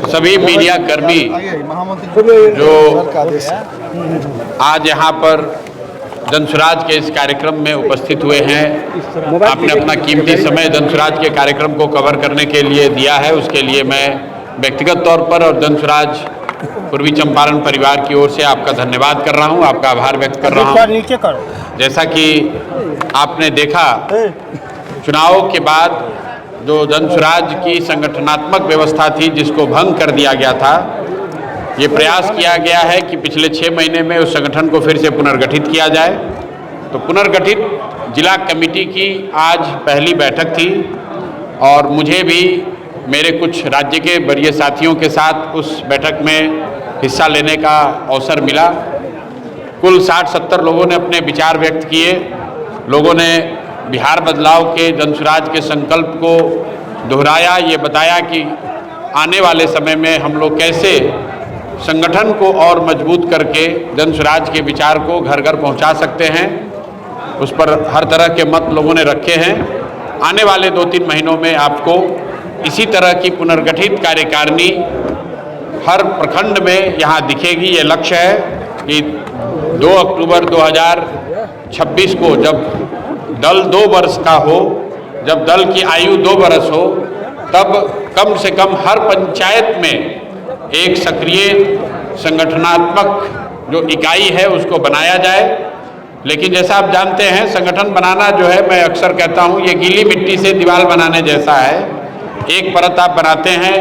सभी मीडिया कर्मी जो आज यहाँ पर जनसुराज के इस कार्यक्रम में उपस्थित हुए हैं, आपने अपना कीमती समय जनसुराज के कार्यक्रम को कवर करने के लिए दिया है, उसके लिए मैं व्यक्तिगत तौर पर और जनसुराज पूर्वी चंपारण परिवार की ओर से आपका धन्यवाद कर रहा हूं, आपका आभार व्यक्त कर रहा हूं। जैसा कि आपने देखा, चुनाव के बाद जो जनसुराज की संगठनात्मक व्यवस्था थी जिसको भंग कर दिया गया था, ये प्रयास किया गया है कि पिछले 6 महीने में उस संगठन को फिर से पुनर्गठित किया जाए। तो पुनर्गठित जिला कमेटी की आज पहली बैठक थी और मुझे भी मेरे कुछ राज्य के वरीय साथियों के साथ उस बैठक में हिस्सा लेने का अवसर मिला। कुल 60-70 लोगों ने अपने विचार व्यक्त किए। लोगों ने बिहार बदलाव के जनसुराज के संकल्प को दोहराया, ये बताया कि आने वाले समय में हम लोग कैसे संगठन को और मजबूत करके जनसुराज के विचार को घर घर पहुंचा सकते हैं। उस पर हर तरह के मत लोगों ने रखे हैं। आने वाले 2-3 महीनों में आपको इसी तरह की पुनर्गठित कार्यकारिणी हर प्रखंड में यहाँ दिखेगी। ये लक्ष्य है कि 2 अक्टूबर 2026 को जब दल 2 वर्ष का हो, जब दल की आयु 2 वर्ष हो, तब कम से कम हर पंचायत में एक सक्रिय संगठनात्मक जो इकाई है उसको बनाया जाए। लेकिन जैसा आप जानते हैं, संगठन बनाना जो है, मैं अक्सर कहता हूँ, ये गीली मिट्टी से दीवार बनाने जैसा है। एक परत आप बनाते हैं,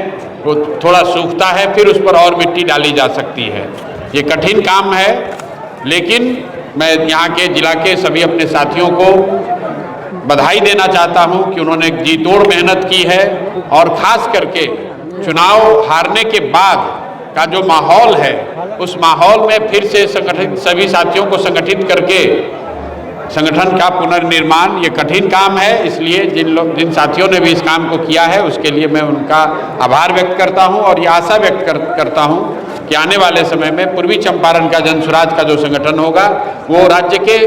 वो थोड़ा सूखता है, फिर उस पर और मिट्टी डाली जा सकती है। ये कठिन काम है, लेकिन मैं यहाँ के जिला के सभी अपने साथियों को बधाई देना चाहता हूँ कि उन्होंने जी तोड़ मेहनत की है और ख़ास करके चुनाव हारने के बाद का जो माहौल है, उस माहौल में फिर से संगठित सभी साथियों को संगठित करके संगठन का पुनर्निर्माण, ये कठिन काम है। इसलिए जिन साथियों ने भी इस काम को किया है उसके लिए मैं उनका आभार व्यक्त करता हूं और ये आशा व्यक्त करता हूं कि आने वाले समय में पूर्वी चंपारण का जनसुराज का जो संगठन होगा वो राज्य के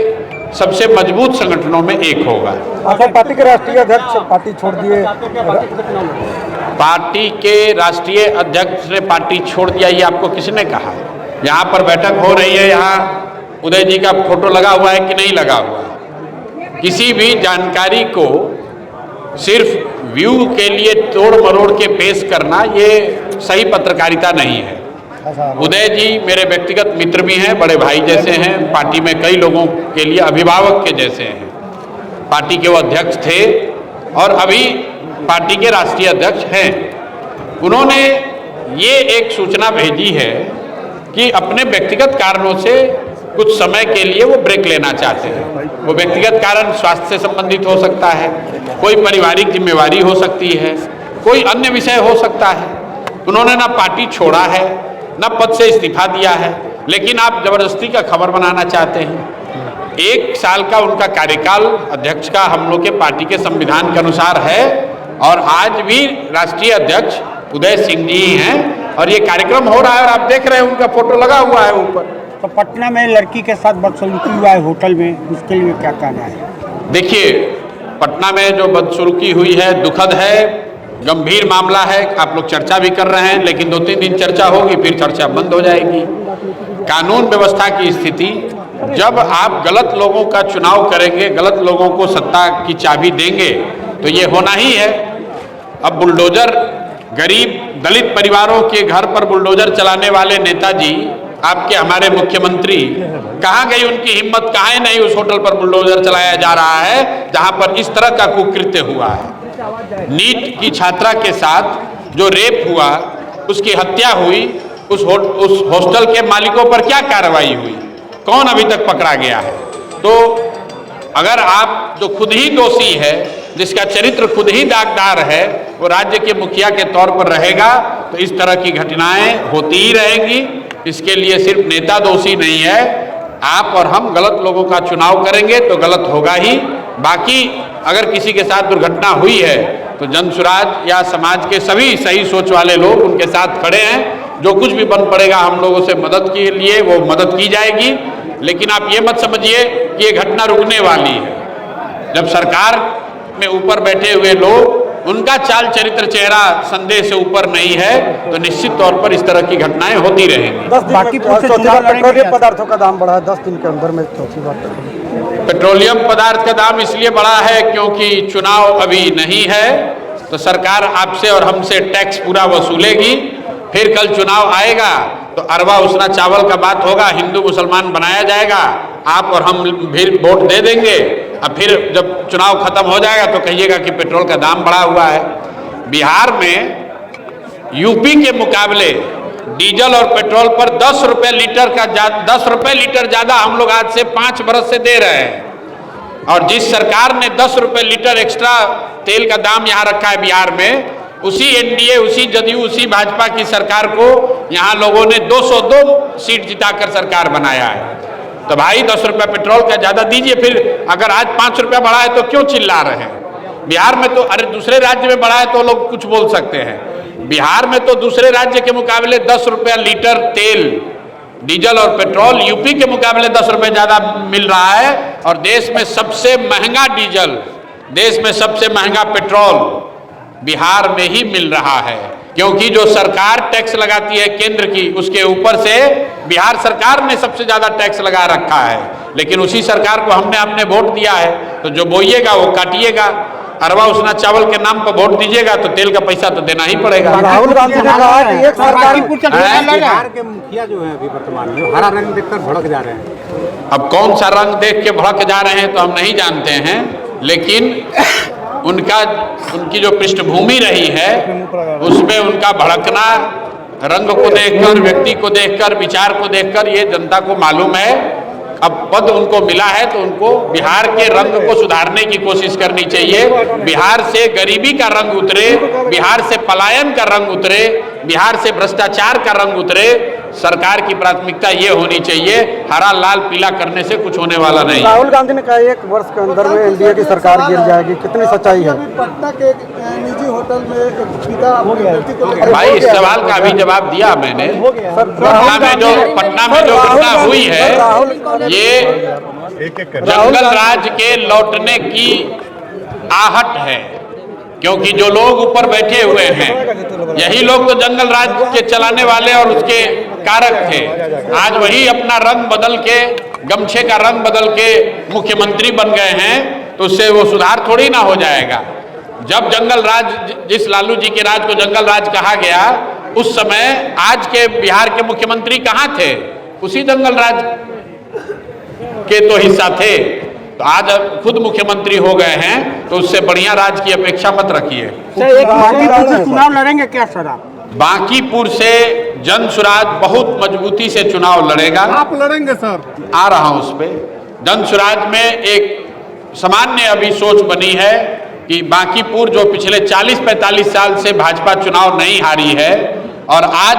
सबसे मजबूत संगठनों में एक होगा। अच्छा, पार्टी के राष्ट्रीय अध्यक्ष पार्टी छोड़ दिए। पार्टी के राष्ट्रीय अध्यक्ष ने पार्टी छोड़ दिया, ये आपको किसने कहा? यहाँ पर बैठक हो रही है, यहाँ उदय जी का फोटो लगा हुआ है कि नहीं लगा हुआ? किसी भी जानकारी को सिर्फ व्यू के लिए तोड़ मरोड़ के पेश करना, ये सही पत्रकारिता नहीं है। उदय जी मेरे व्यक्तिगत मित्र भी हैं, बड़े भाई जैसे हैं, पार्टी में कई लोगों के लिए अभिभावक के जैसे हैं। पार्टी के वो अध्यक्ष थे और अभी पार्टी के राष्ट्रीय अध्यक्ष हैं। उन्होंने ये एक सूचना भेजी है कि अपने व्यक्तिगत कारणों से कुछ समय के लिए वो ब्रेक लेना चाहते हैं। वो व्यक्तिगत कारण स्वास्थ्य से संबंधित हो सकता है, कोई पारिवारिक जिम्मेवारी हो सकती है, कोई अन्य विषय हो सकता है। उन्होंने ना पार्टी छोड़ा है, ना पद से इस्तीफा दिया है, लेकिन आप जबरदस्ती का खबर बनाना चाहते हैं। 1 साल का उनका कार्यकाल अध्यक्ष का हम लोग के पार्टी के संविधान के अनुसार है और आज भी राष्ट्रीय अध्यक्ष उदय सिंह जी हैं और ये कार्यक्रम हो रहा है और आप देख रहे हैं उनका फोटो लगा हुआ है ऊपर। तो पटना में लड़की के साथ बदसलूकी हुआ है होटल में, उसके लिए क्या कहना है? देखिए, पटना में जो बदसलूकी हुई है दुखद है, गंभीर मामला है। आप लोग चर्चा भी कर रहे हैं, लेकिन 2-3 दिन चर्चा होगी, फिर चर्चा बंद हो जाएगी। कानून व्यवस्था की स्थिति, जब आप गलत लोगों का चुनाव करेंगे, गलत लोगों को सत्ता की चाबी देंगे, तो ये होना ही है। अब बुलडोजर, गरीब दलित परिवारों के घर पर बुलडोजर चलाने वाले नेताजी, आपके हमारे मुख्यमंत्री, कहाँ गई उनकी हिम्मत? कहाँ नहीं उस होटल पर बुलडोजर चलाया जा रहा है जहाँ पर इस तरह का कुकृत्य हुआ है। नीट की छात्रा के साथ जो रेप हुआ, उसकी हत्या हुई, उस हॉस्टल के मालिकों पर क्या कार्रवाई हुई? कौन अभी तक पकड़ा गया है? तो अगर आप जो खुद ही दोषी है, जिसका चरित्र खुद ही दागदार है, वो राज्य के मुखिया के तौर पर रहेगा, तो इस तरह की घटनाएं होती ही रहेंगी। इसके लिए सिर्फ नेता दोषी नहीं है, आप और हम गलत लोगों का चुनाव करेंगे तो गलत होगा ही। बाकी अगर किसी के साथ दुर्घटना हुई है तो जनसुराज या समाज के सभी सही सोच वाले लोग उनके साथ खड़े हैं। जो कुछ भी बन पड़ेगा हम लोगों से मदद के लिए, वो मदद की जाएगी। लेकिन आप ये मत समझिए कि ये घटना रुकने वाली है। जब सरकार में ऊपर बैठे हुए लोग उनका चाल चरित्र चेहरा संदेह से ऊपर नहीं है, तो निश्चित तौर पर इस तरह की घटनाएं होती रहेंगी। 10 दिन बाकी में पूछे चौथी चुनाव बार लड़ेंगे पेट्रोलियम क्या? पदार्थों का दाम बढ़ा है 10 दिन के अंदर में, चौथी बार पेट्रोलियम पदार्थ का दाम इसलिए बढ़ा है क्योंकि चुनाव अभी नहीं है, तो सरकार आपसे और हमसे टैक्स पूरा वसूलेगी। फिर कल चुनाव आएगा तो अरवा उसना चावल का बात होगा, हिंदू मुसलमान बनाया जाएगा, आप और हम फिर वोट दे देंगे। अब फिर जब चुनाव खत्म हो जाएगा तो कहिएगा कि पेट्रोल का दाम बढ़ा हुआ है। बिहार में यूपी के मुकाबले डीजल और पेट्रोल पर 10 रुपए लीटर का 10 रुपए लीटर ज्यादा हम लोग आज से 5 बरस से दे रहे हैं। और जिस सरकार ने 10 रुपए लीटर एक्स्ट्रा तेल का दाम यहाँ रखा है बिहार में, उसी एनडीए, उसी जदयू, उसी भाजपा की सरकार को यहाँ लोगों ने 202 सीट जिताकर सरकार बनाया है। तो भाई 10 रुपए पेट्रोल का ज्यादा दीजिए। फिर अगर आज 5 रुपया बढ़ा है तो क्यों चिल्ला रहे हैं? बिहार में तो, अरे दूसरे राज्य में बढ़ा है तो लोग कुछ बोल सकते हैं, बिहार में तो दूसरे राज्य के मुकाबले 10 रुपया लीटर तेल, डीजल और पेट्रोल यूपी के मुकाबले 10 रुपए ज्यादा मिल रहा है। और देश में सबसे महंगा डीजल, देश में सबसे महंगा पेट्रोल बिहार में ही मिल रहा है, क्योंकि जो सरकार टैक्स लगाती है केंद्र की, उसके ऊपर से बिहार सरकार ने सबसे ज्यादा टैक्स लगा रखा है। लेकिन उसी सरकार को हमने अपने वोट दिया है, तो जो बोइएगा वो काटिएगा। अरवा उसना चावल के नाम पर वोट दीजिएगा तो तेल का पैसा तो देना ही पड़ेगा। राहुल गांधी ने कहा कि एक सरकार बिहार के मुखिया जो है अभी वर्तमान में हरा रंग देखकर भड़क जा रहे हैं। अब कौन सा रंग देख के भड़क जा रहे हैं तो हम नहीं जानते हैं, लेकिन उनकी जो पृष्ठभूमि रही है उसमें उनका भड़कना रंग को देखकर, व्यक्ति को देखकर, विचार को देखकर ये जनता को मालूम है। अब पद उनको मिला है तो उनको बिहार के रंग को सुधारने की कोशिश करनी चाहिए। बिहार से गरीबी का रंग उतरे, बिहार से पलायन का रंग उतरे, बिहार से भ्रष्टाचार का रंग उतरे। सरकार की प्राथमिकता ये होनी चाहिए, हरा लाल पीला करने से कुछ होने वाला नहीं। राहुल गांधी ने कहा 1 वर्ष के अंदर में एनडीए की सरकार गिर जाएगी, कितनी सच्चाई है? पटना के निजी होटल में एक पिता भाई इस सवाल का भी जवाब दिया मैंने। पटना में जो घटना हुई है ये जंगल राज के लौटने की आहट है, क्योंकि जो लोग ऊपर बैठे हुए हैं यही लोग तो जंगल राज के चलाने वाले और उसके कारक थे। आज वही अपना रंग बदल के, गमछे का रंग बदल के मुख्यमंत्री बन गए हैं, तो उससे वो सुधार थोड़ी ना हो जाएगा। जब जंगल राज, जिस लालू जी के राज को जंगल राज कहा गया, उस समय आज के बिहार के मुख्यमंत्री कहाँ थे? उसी जंगल राज के तो हिस्सा थे। तो आज अब खुद मुख्यमंत्री हो गए हैं, तो उससे बढ़िया राज की अपेक्षा मत रखिए। बांकीपुर से चुनाव लड़ेंगे क्या सर आप? बांकीपुर से जन सुराज बहुत मजबूती से चुनाव लड़ेगा। आप लड़ेंगे सर? आ रहा हूं उस पे। जन सुराज में एक सामान्य अभी सोच बनी है कि बांकीपुर जो पिछले 40-45 साल से भाजपा चुनाव नहीं हारी है, और आज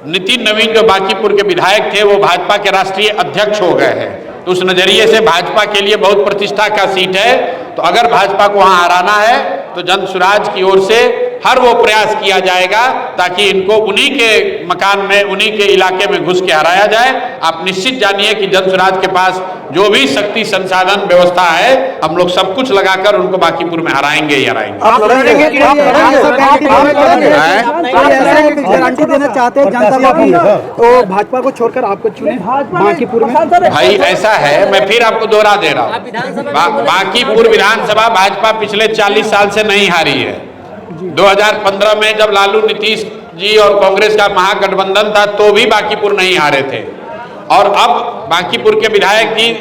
नितिन नवीन जो बांकीपुर के विधायक थे वो भाजपा के राष्ट्रीय अध्यक्ष हो गए हैं, तो उस नजरिए से भाजपा के लिए बहुत प्रतिष्ठा का सीट है। तो अगर भाजपा को वहां हराना है तो जन सुराज की ओर से हर वो प्रयास किया जाएगा ताकि इनको उन्हीं के मकान में, उन्हीं के इलाके में घुस के हराया जाए। आप निश्चित जानिए कि जन सुराज के पास जो भी शक्ति, संसाधन, व्यवस्था है, हम लोग सब कुछ लगाकर उनको बांकीपुर में हराएंगे ही हराएंगे। गारंटी देना चाहते हैं जनता को तो भाजपा को छोड़कर आपको चुने बांकीपुर में? भाई ऐसा है, मैं फिर आपको दोहरा दे रहा हूँ, बांकीपुर विधानसभा भाजपा पिछले 40 साल से नहीं हारी है। 2015 में जब लालू, नीतीश जी और कांग्रेस का महागठबंधन था तो भी बांकीपुर नहीं हारे थे। और अब बांकीपुर के विधायक जी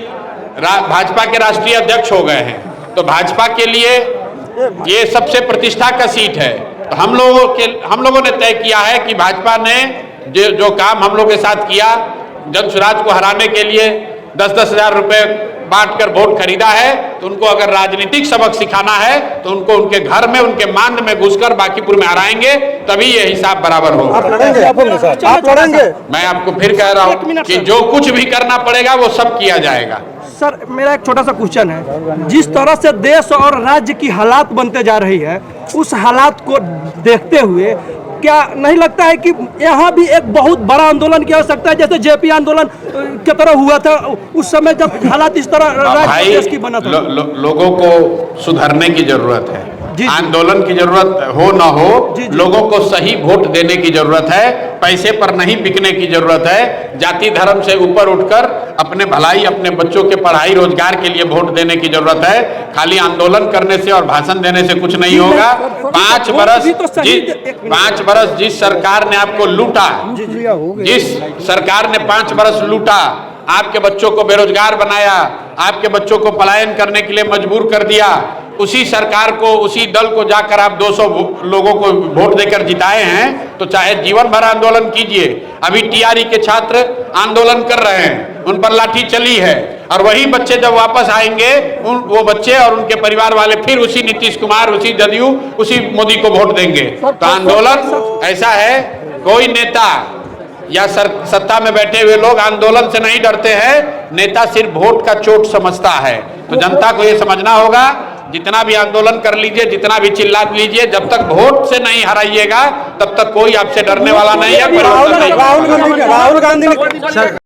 भाजपा के राष्ट्रीय अध्यक्ष हो गए हैं, तो भाजपा के लिए ये सबसे प्रतिष्ठा का सीट है। तो हम लोगों ने तय किया है कि भाजपा ने जो काम हम लोग के साथ किया, जन सुराज को हराने के लिए 10-10 हजार रुपए बांटकर वोट खरीदा है, तो उनको अगर राजनीतिक सबक सिखाना है तो उनको उनके घर में, उनके मांद में घुसकर बांकीपुर में हराएंगे, तभी ये हिसाब बराबर होगा। आप लड़ेंगे? मैं आपको फिर कह रहा हूँ कि जो कुछ भी करना पड़ेगा वो सब किया जाएगा। सर मेरा एक छोटा सा क्वेश्चन है, जिस तरह से देश और राज्य की हालात बनते जा रही है, उस हालात को देखते हुए क्या नहीं लगता है कि यहाँ भी एक बहुत बड़ा आंदोलन की आवश्यकता है, जैसे जेपी आंदोलन की तरह हुआ था उस समय जब हालात इस तरह राज्य देश की बना था? लोगों को सुधरने की जरूरत है। आंदोलन की जरूरत हो ना हो, लोगों को सही वोट देने की जरूरत है, पैसे पर नहीं बिकने की जरूरत है। जाति धर्म से ऊपर उठकर अपने भलाई, अपने बच्चों के पढ़ाई रोजगार के लिए वोट देने की जरूरत है। खाली आंदोलन करने से और भाषण देने से कुछ नहीं होगा। 5 बरस जिस सरकार ने आपको लूटा, जिस सरकार ने 5 बरस लूटा, आपके बच्चों को बेरोजगार बनाया, आपके बच्चों को पलायन करने के लिए मजबूर कर दिया, उसी सरकार को, उसी दल को जाकर आप 200 लोगों को वोट देकर जिताए हैं। तो चाहे जीवन भर आंदोलन कीजिए। अभी टीआरई के छात्र आंदोलन कर रहे हैं, उन पर लाठी चली है, और वही बच्चे जब वापस आएंगे, वो बच्चे और उनके परिवार वाले फिर उसी नीतीश कुमार, उसी जदयू, उसी मोदी को वोट देंगे। तो आंदोलन ऐसा है, कोई नेता या सत्ता में बैठे हुए लोग आंदोलन से नहीं डरते हैं, नेता सिर्फ वोट का चोट समझता है। तो जनता को ये समझना होगा, जितना भी आंदोलन कर लीजिए, जितना भी चिल्ला लीजिए, जब तक वोट से नहीं हराइएगा तब तक कोई आपसे डरने वाला नहीं है। राहुल गांधी ने